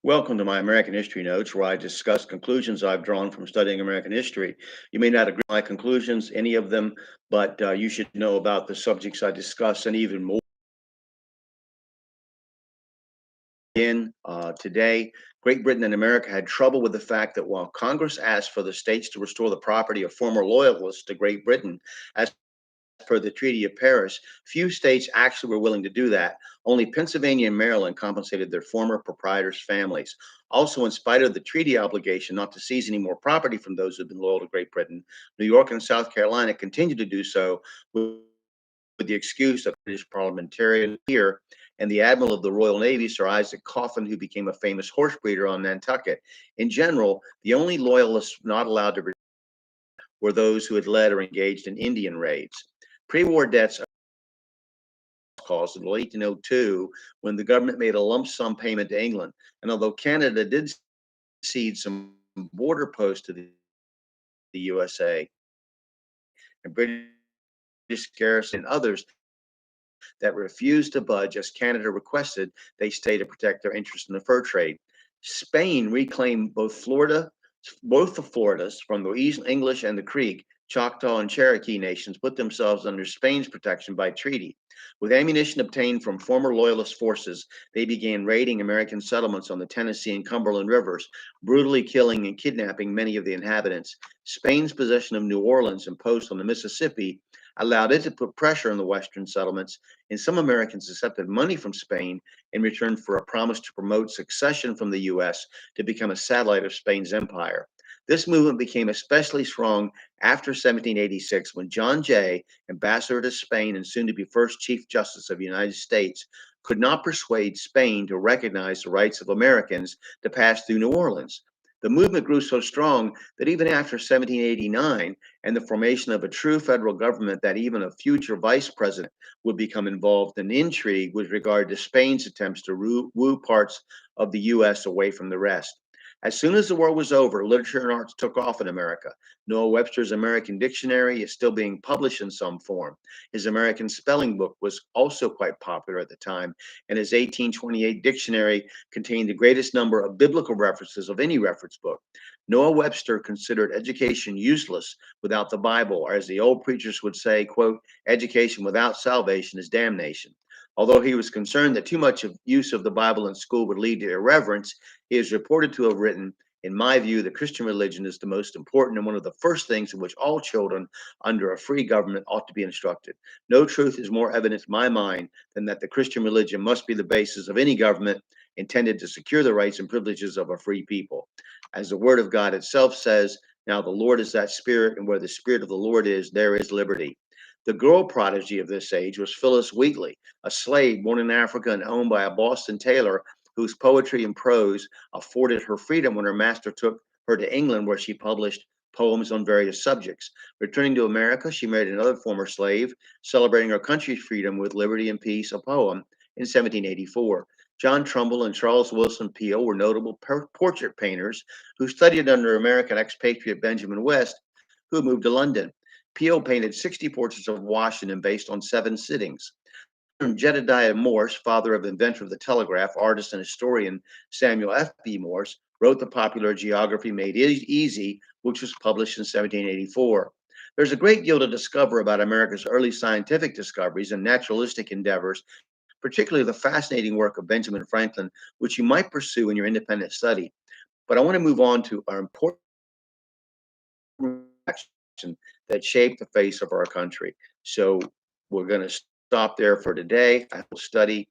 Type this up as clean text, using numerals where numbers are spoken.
Welcome to my American History Notes, where I discuss conclusions I've drawn from studying American history. You may not agree with my conclusions, any of them, but you should know about the subjects I discuss and even more. Today, Great Britain and America had trouble with the fact that while Congress asked for the states to restore the property of former loyalists to Great Britain, as per the Treaty of Paris, few states actually were willing to do that. Only Pennsylvania and Maryland compensated their former proprietors' families. Also, in spite of the treaty obligation not to seize any more property from those who had been loyal to Great Britain, New York and South Carolina continued to do so with the excuse of British parliamentarian here and the admiral of the Royal Navy, Sir Isaac Coffin, who became a famous horse breeder on Nantucket. In general, the only loyalists not allowed to were those who had led or engaged in Indian raids. Pre-war debts caused in 1802 when the government made a lump sum payment to England. And although Canada did cede some border posts to the USA and British garrison and others that refused to budge as Canada requested they stay to protect their interest in the fur trade. Spain reclaimed both the Floridas from the English and the Creek, Choctaw and Cherokee nations put themselves under Spain's protection by treaty. With ammunition obtained from former Loyalist forces, they began raiding American settlements on the Tennessee and Cumberland rivers, brutally killing and kidnapping many of the inhabitants. Spain's possession of New Orleans and posts on the Mississippi allowed it to put pressure on the Western settlements, and some Americans accepted money from Spain in return for a promise to promote succession from the U.S. to become a satellite of Spain's empire. This movement became especially strong after 1786 when John Jay, ambassador to Spain and soon to be first Chief Justice of the United States, could not persuade Spain to recognize the rights of Americans to pass through New Orleans. The movement grew so strong that even after 1789 and the formation of a true federal government, that even a future vice president would become involved in intrigue with regard to Spain's attempts to woo parts of the U.S. away from the rest. As soon as the war was over, literature and arts took off in America. Noah Webster's American Dictionary is still being published in some form. His American Spelling Book was also quite popular at the time, and his 1828 dictionary contained the greatest number of biblical references of any reference book. Noah Webster considered education useless without the Bible, or as the old preachers would say, quote, education without salvation is damnation. Although he was concerned that too much of use of the Bible in school would lead to irreverence, he is reported to have written, in my view, the Christian religion is the most important and one of the first things in which all children under a free government ought to be instructed. No truth is more evident to my mind than that the Christian religion must be the basis of any government intended to secure the rights and privileges of a free people. As the word of God itself says, now the Lord is that spirit, and where the spirit of the Lord is, there is liberty. The girl prodigy of this age was Phyllis Wheatley, a slave born in Africa and owned by a Boston tailor whose poetry and prose afforded her freedom when her master took her to England, where she published poems on various subjects. Returning to America, she married another former slave, celebrating her country's freedom with Liberty and Peace, a poem, in 1784. John Trumbull and Charles Wilson Peale were notable portrait painters who studied under American expatriate Benjamin West, who moved to London. Peale painted 60 portraits of Washington based on 7 sittings. Jedediah Morse, father of the inventor of the telegraph, artist and historian Samuel F.B. Morse, wrote the popular Geography Made Easy, which was published in 1784. There's a great deal to discover about America's early scientific discoveries and naturalistic endeavors, particularly the fascinating work of Benjamin Franklin, which you might pursue in your independent study. But I want to move on to our important action that shaped the face of our country. So we're going to stop there for today. I will study